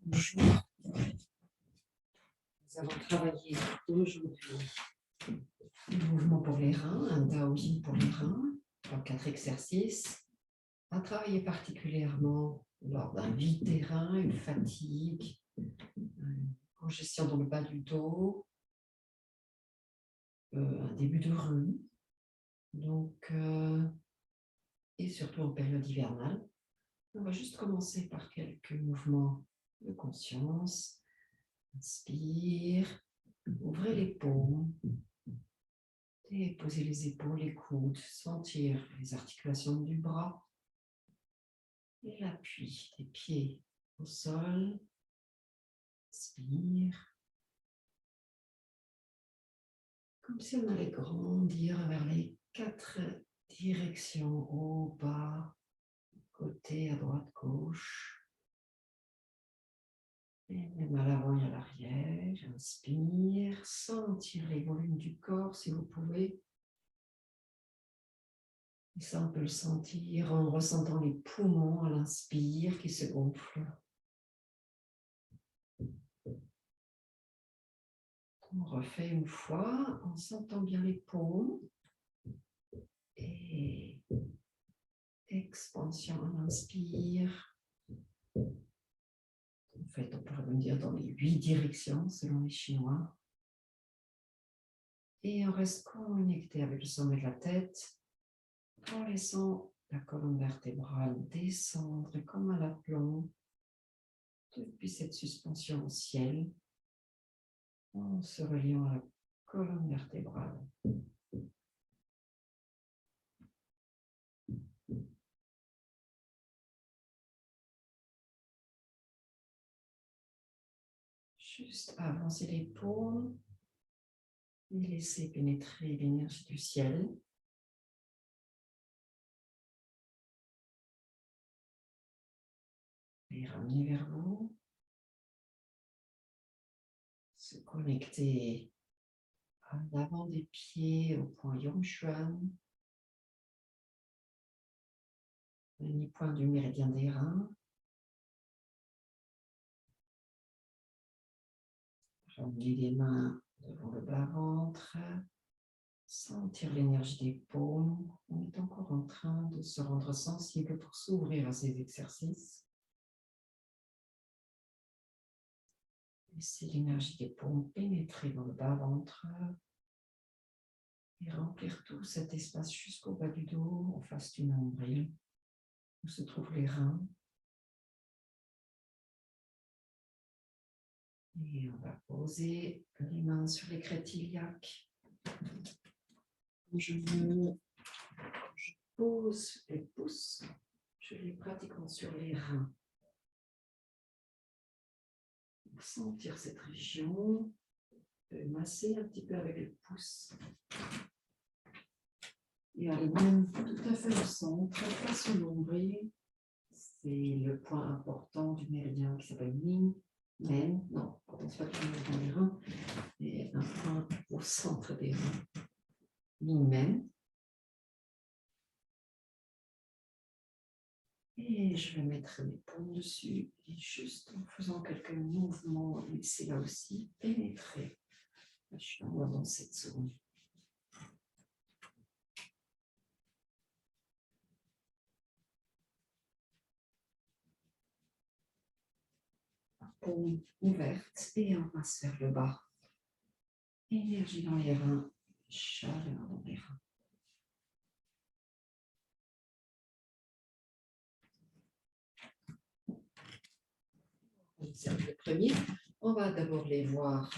Bonjour. Nous allons travailler aujourd'hui le mouvement pour les reins, un Daoyin pour les reins, en 4 exercices, à travailler particulièrement lors d'un vide des reins, une fatigue, une congestion dans le bas du dos, un début de rhume, donc, et surtout en période hivernale. On va juste commencer par quelques mouvements de conscience. Inspire, ouvrez les paumes. Et posez les épaules, les coudes, sentir les articulations du bras et l'appui des pieds au sol. Inspire. Comme si on allait grandir vers les 4 directions, haut, bas, côté, à droite, gauche. Et même à l'avant et à l'arrière. Inspire. Sentir les volumes du corps si vous pouvez. Et ça, on peut le sentir en ressentant les poumons à l'inspire qui se gonflent. On refait une fois en sentant bien les paumes. Et expansion à l'inspire. En fait, on pourrait même dire dans les 8 directions selon les Chinois. Et on reste connecté avec le sommet de la tête en laissant la colonne vertébrale descendre comme à l'aplomb depuis cette suspension au ciel en se reliant à la colonne vertébrale. Juste avancer les paumes et laisser pénétrer l'énergie du ciel. Et ramener vers vous. Se connecter à l'avant des pieds au point Yongchuan, le mi-point du méridien des reins. Ramener les mains devant le bas-ventre. Sentir l'énergie des paumes. On est encore en train de se rendre sensible pour s'ouvrir à ces exercices. Laissez l'énergie des paumes pénétrer dans le bas-ventre et remplir tout cet espace jusqu'au bas du dos, en face du nombril, où se trouvent les reins. Et on va poser les mains sur les crêtes iliaques. Je pose les pouces, je les pratiquement sur les reins. Pour sentir cette région, masser un petit peu avec le pouce. Et aller même tout à fait au centre, face au nombril. C'est le point important du méridien qui s'appelle Ning Men. Non, pardon, c'est pas du méridien des reins, mais un point au centre des reins. Ning Men. Et je vais mettre mes paumes dessus et juste en faisant quelques mouvements, laisser là aussi pénétrer. Je suis dans cette zone. Paume ouverte et on passe vers le bas. Énergie dans les reins, chaleur dans les reins. On observe le premier. On va d'abord les voir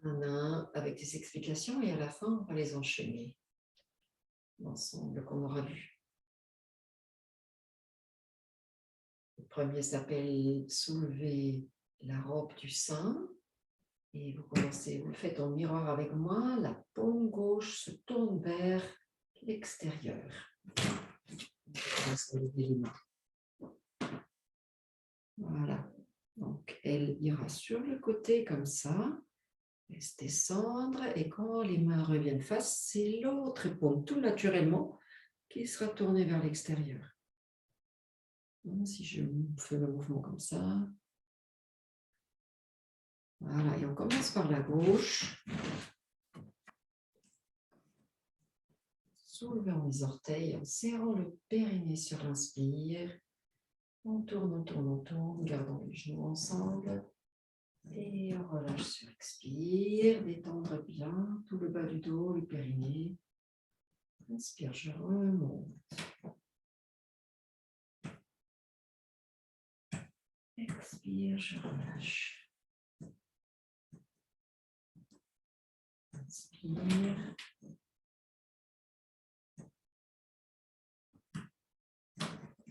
un à un avec des explications et à la fin, on va les enchaîner l'ensemble qu'on aura vu. Le premier s'appelle soulever la robe du sein. Et vous commencez, vous le faites en miroir avec moi. La paume gauche se tourne vers l'extérieur. On va se lever les mains. Voilà. Donc, elle ira sur le côté comme ça. Laisse descendre. Et quand les mains reviennent face, c'est l'autre paume, tout naturellement, qui sera tournée vers l'extérieur. Si je fais le mouvement comme ça, Voilà, et on commence par la gauche. Soulevant les orteils, en serrant le périnée sur l'inspire. On tourne, gardant les genoux ensemble. Et on relâche sur expire, détendre bien tout le bas du dos, le périnée. Inspire, je remonte. Expire, je relâche. Inspire.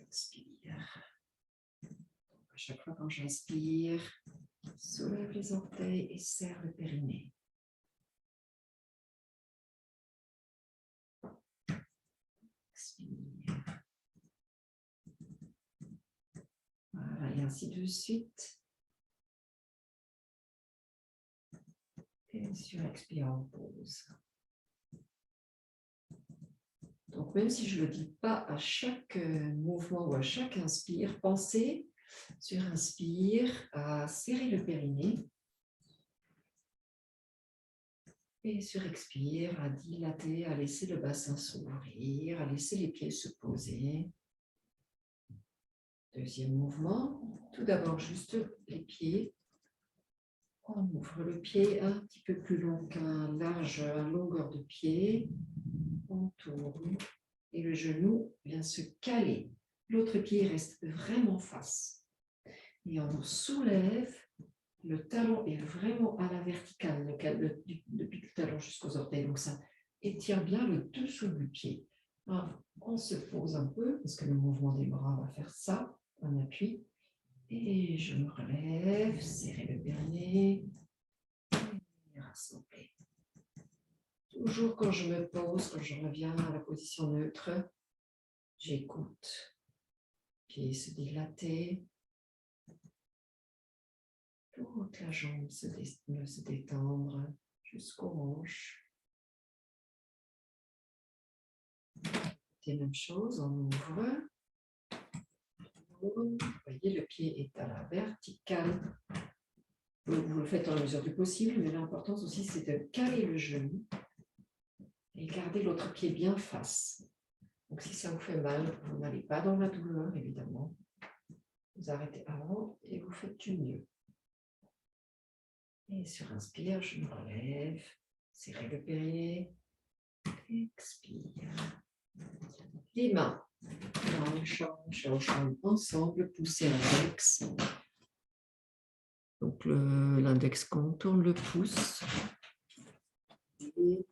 Expire. À chaque fois quand j'inspire, soulève les orteils et serre le périnée. Expire. Voilà, et ainsi de suite. Et sur expire, on pose. Donc, même si je ne le dis pas à chaque mouvement ou à chaque inspire, pensez sur inspire à serrer le périnée et sur expire à dilater, à laisser le bassin s'ouvrir, à laisser les pieds se poser. Deuxième mouvement, tout d'abord juste les pieds. On ouvre le pied un petit peu plus long qu'un large longueur de pied. On tourne et le genou vient se caler. L'autre pied reste vraiment face. Et on soulève, le talon est vraiment à la verticale, depuis le talon jusqu'aux orteils. Donc ça étire bien le dessous du pied. Alors, on se pose un peu, parce que le mouvement des bras va faire ça, on appuie. Et je me relève, serrer le périnée, et rassembler. Toujours quand je me pose, quand je reviens à la position neutre, j'écoute. Pieds se dilater. Toute la jambe se détendre jusqu'aux hanches. C'est la même chose, on ouvre. Vous voyez, le pied est à la verticale. Vous le faites en mesure du possible, mais l'importance aussi, c'est de caler le genou et garder l'autre pied bien face. Donc, si ça vous fait mal, vous n'allez pas dans la douleur, évidemment. Vous arrêtez avant et vous faites du mieux. Et sur inspire, je me relève, serrez le périnée, expire. Les mains, ensemble, poussez l'index. Donc l'index contourne le pouce. Et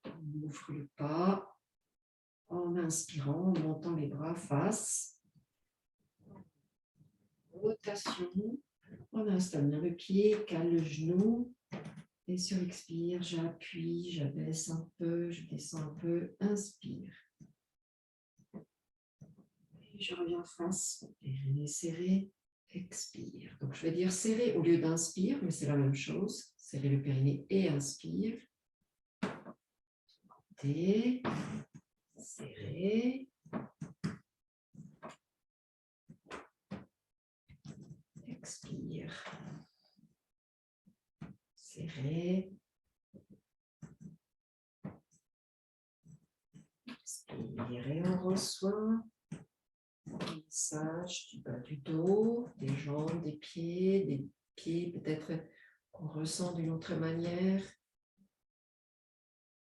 on ouvre le pas en inspirant, en montant les bras face. Rotation. On installe bien le pied, cale le genou. Et sur expire, j'appuie, j'abaisse un peu, je descends un peu, inspire. Et je reviens face, périnée serré, expire. Donc je vais dire serré au lieu d'inspire, mais c'est la même chose. Serrer le périnée et inspire. Côté, serré. Expire. Serré. Expire et on reçoit le massage du bas du dos, des jambes, des pieds peut-être qu'on ressent d'une autre manière.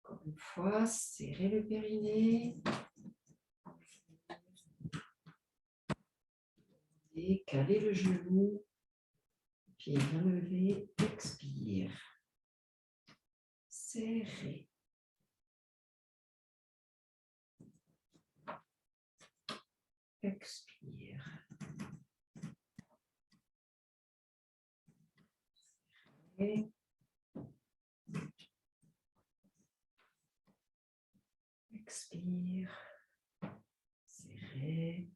Encore une fois, serrez le périnée. Et calez le genou. Pied bien levé, expire. Serrez. Expire. Serrez. Expire. Serrez.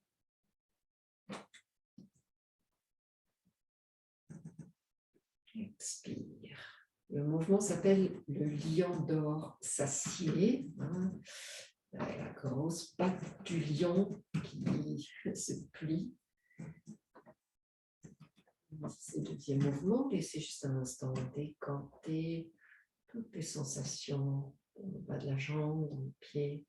Expire. Le mouvement s'appelle le lion d'or s'assied. La grosse patte du lion qui se plie. C'est le deuxième mouvement. Laissez juste un instant décanter toutes les sensations dans le bas de la jambe, dans le pied.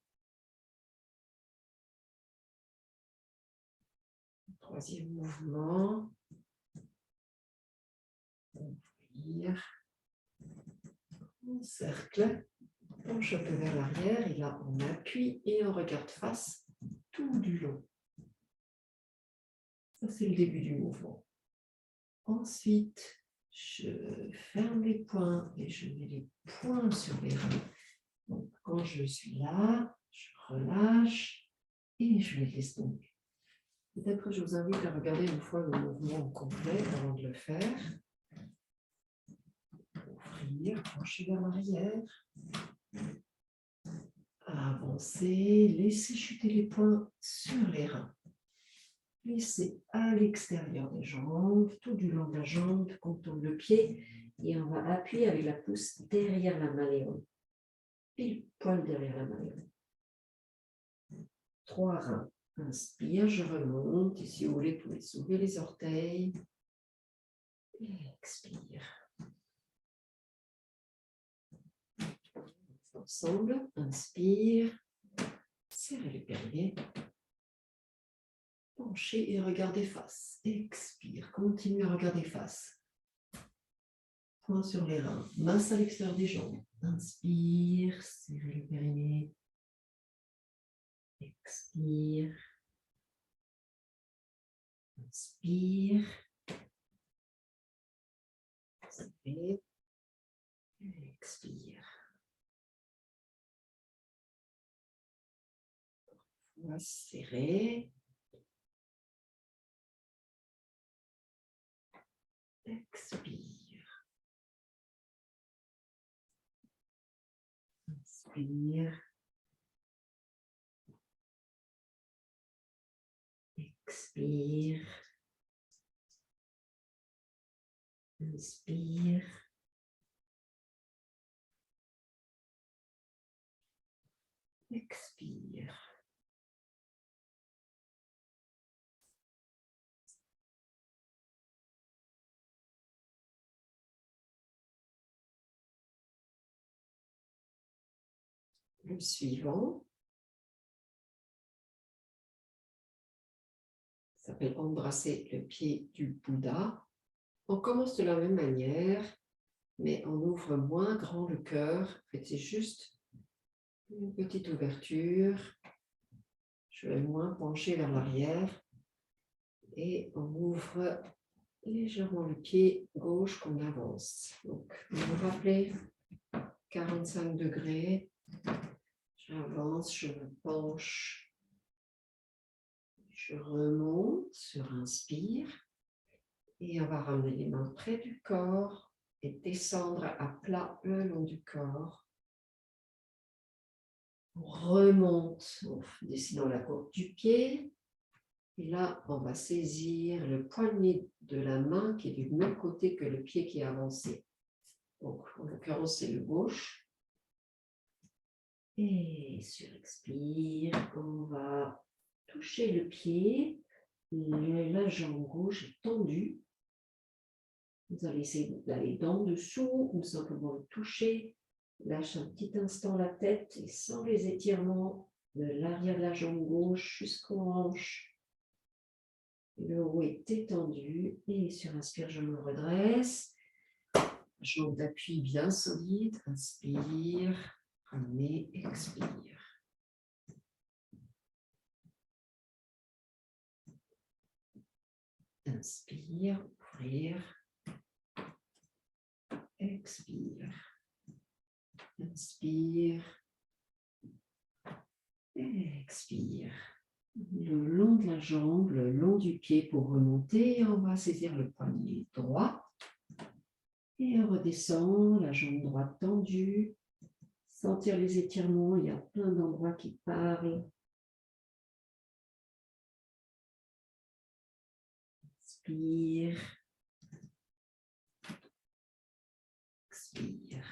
Troisième mouvement. Ouvrir. On cercle. Penche un peu vers l'arrière. Et là, on appuie et on regarde face tout du long. Ça, c'est le début du mouvement. Ensuite, je ferme les poings et je mets les poings sur les reins. Donc, quand je suis là, je relâche et je les laisse tomber. Peut-être que je vous invite à regarder une fois le mouvement complet avant de le faire. Ouvrir, pencher vers l'arrière. Avancer, laissez chuter les poings sur les reins. Laissez à l'extérieur des jambes, tout du long de la jambe, contourne le pied et on va appuyer avec la pousse derrière la malléole. Pile poil derrière la malléole. 3 reins. Inspire, je remonte. Et si vous voulez, vous pouvez soulever les orteils. Et expire. Ensemble, inspire. Serrez les périnées. Penchez et regardez face. Expire. Continuez à regarder face. Point sur les reins. Masse à l'extérieur des jambes. Inspire. Serrez le périnée. Expire. Inspire. Serrez. Expire. Serrez. Expire. Inspire. Expire. Inspire. Expire. Le suivant s'appelle embrasser le pied du Bouddha. On commence de la même manière, mais on ouvre moins grand le cœur. En fait, c'est juste une petite ouverture. Je vais moins pencher vers l'arrière et on ouvre légèrement le pied gauche qu'on avance. Donc, vous vous rappelez, 45 degrés. J'avance, je me penche, je remonte sur inspire et on va ramener les mains près du corps et descendre à plat le long du corps. On remonte en dessinant la courbe du pied et là on va saisir le poignet de la main qui est du même côté que le pied qui est avancé. Donc en l'occurrence c'est le gauche. Et sur expire, on va toucher le pied, la jambe gauche est tendue. Vous allez essayer d'aller d'en dessous ou simplement le toucher. Lâche un petit instant la tête et sans les étirements de l'arrière de la jambe gauche jusqu'aux hanches. Le haut est étendu et sur inspire, je me redresse. Jambe d'appui bien solide. Inspire, ramenez, expire. Inspire, ouvrir. Expire. Inspire. Expire. Le long de la jambe, le long du pied pour remonter. On va saisir le poignet droit. Et on redescend, la jambe droite tendue. Sentir les étirements, il y a plein d'endroits qui parlent. Inspire. Expire.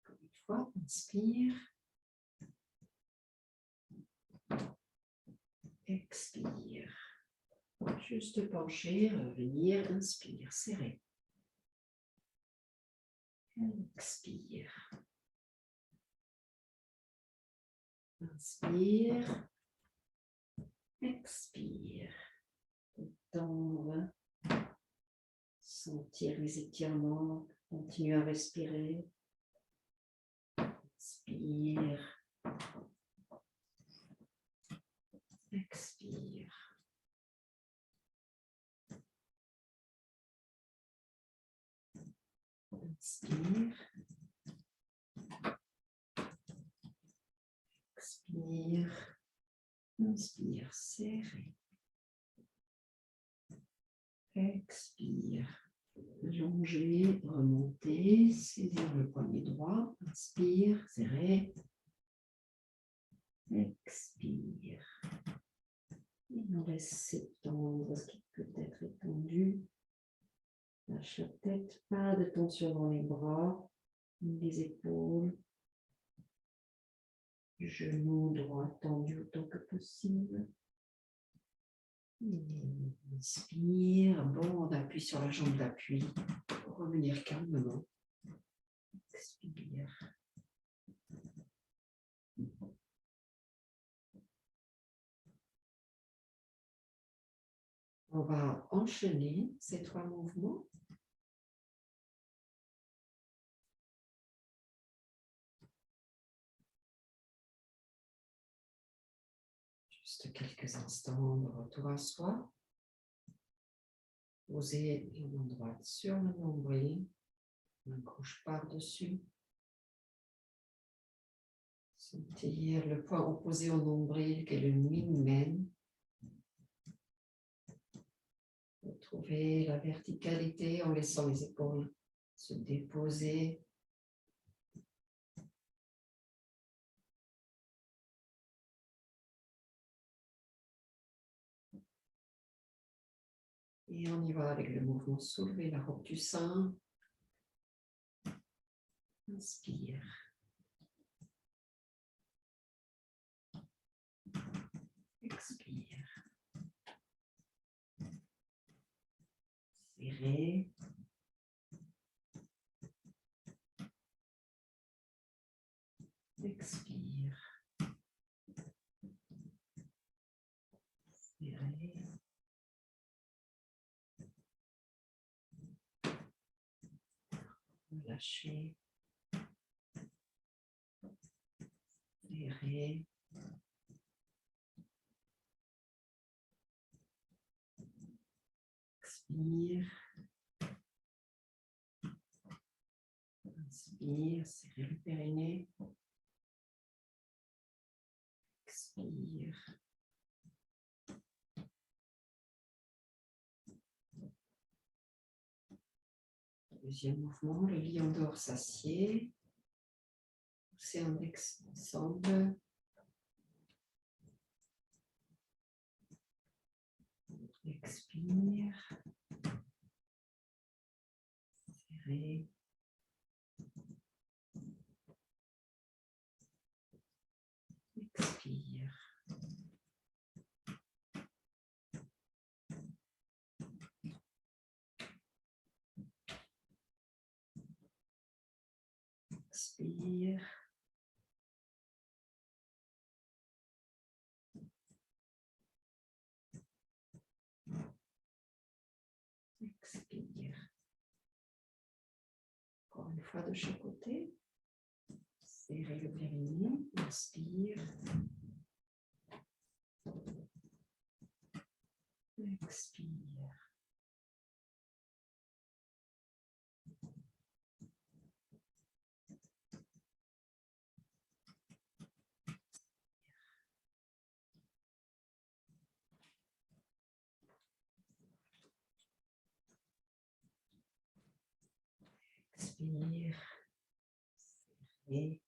Encore une fois, inspire. Expire. Juste pencher, revenir, inspire, serrer. Expire. Inspire. Expire. Détendre. Sentir les étirements. Continue à respirer. Inspire. Expire. Inspire. Expire. Inspire, serré. Expire. Allonger, remonter, saisir le poignet droit. Inspire, serré. Expire. Et on laisse s'étendre ce qui peut être étendu. Lâche la tête, pas de tension dans les bras, les épaules. Genou droit tendu autant que possible. Inspire. Bon, on appuie sur la jambe d'appui pour revenir calmement. Expire. On va enchaîner ces 3 mouvements. Juste quelques instants de retour à soi. Posez la main droite sur le nombril, main gauche par-dessus. Sentir le point opposé au nombril qui est le min-men. Retrouvez la verticalité en laissant les épaules se déposer. Et on y va avec le mouvement soulever la robe du sein. Inspire. Expire. Serrez. Expire. Serrez. Lâchez. Serrez. Expire. Inspire, serrez le périnée. Expire. Deuxième mouvement, le lion d'or s'assied. Poussez index ensemble. Expire. Serrez. Expire. Expire. Expire. Encore une fois de chaque côté. Serrez le périnée. Inspire. Expire. Expire. Serrez.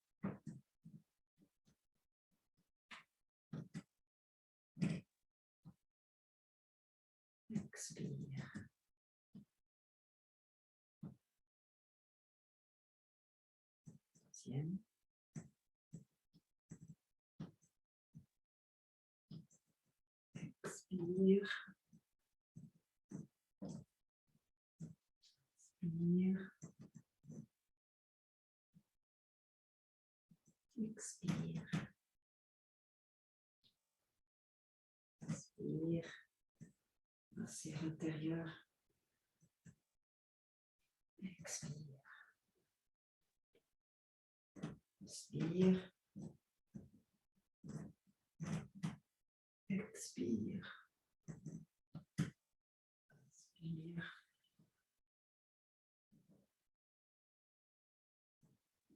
Expire. Deuxième. Inspire. Inspire. Expire. Inspire. Massez l'intérieur. Expire. Inspire. Expire. Inspire.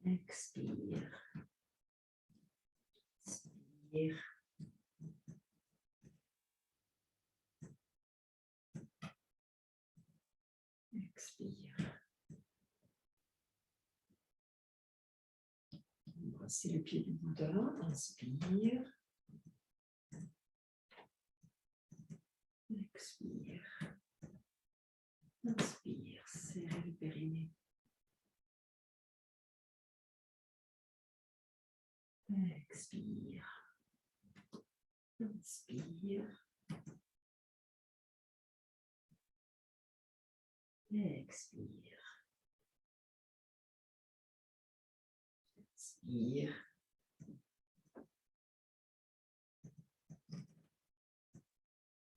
Expire. Inspire. Expire. Embrassez le pied du Bouddha. Inspire. Expire. Inspire. Serrez le périnée. Expire. Inspire. Expire. Inspire.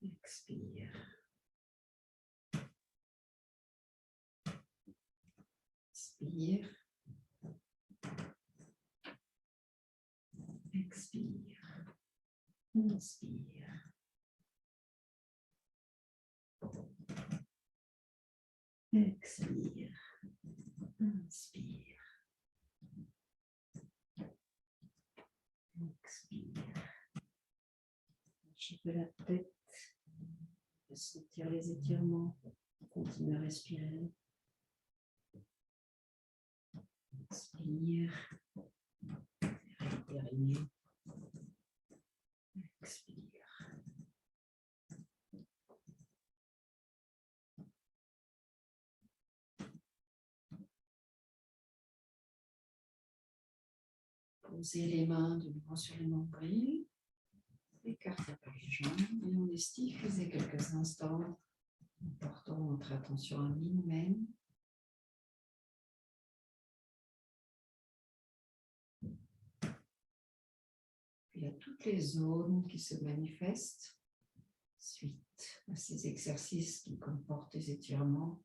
Expire. Inspire. Expire. Inspire. Expire. Inspire. Expire. Lâchez la tête. Sentir les étirements. Continuez à respirer. Inspire. Périnée. Expire. Posez les mains de nouveau sur le nombril. Écartez par les jambes et on estive quelques instants en portant notre attention à nous-mêmes. Puis à toutes les zones qui se manifestent suite à ces exercices qui comportent des étirements.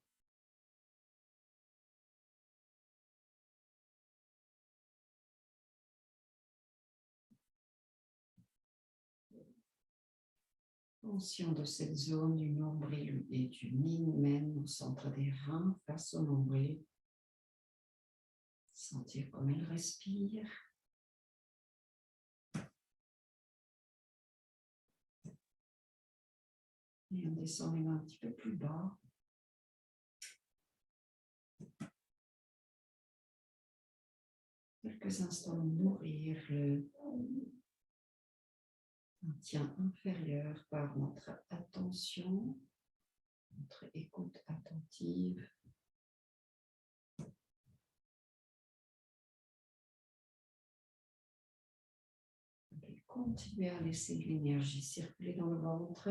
Conscient de cette zone du nombril et du yin-men au centre des reins face au nombril. Sentir comme elle respire. Et on descend les mains un petit peu plus bas. Quelques instants nourrir le maintien inférieur par notre attention, notre écoute attentive. Et continuez à laisser l'énergie circuler dans le ventre,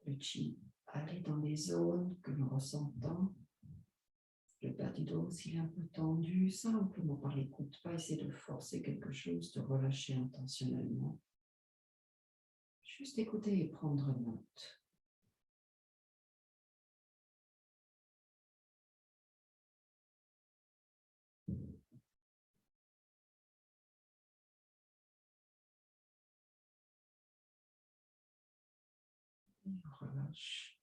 le chi aller dans les zones que nous ressentons. Le bas du dos s'il est un peu tendu, simplement par l'écoute, pas essayer de forcer quelque chose, de relâcher intentionnellement. Juste écouter et prendre note. Et relâche.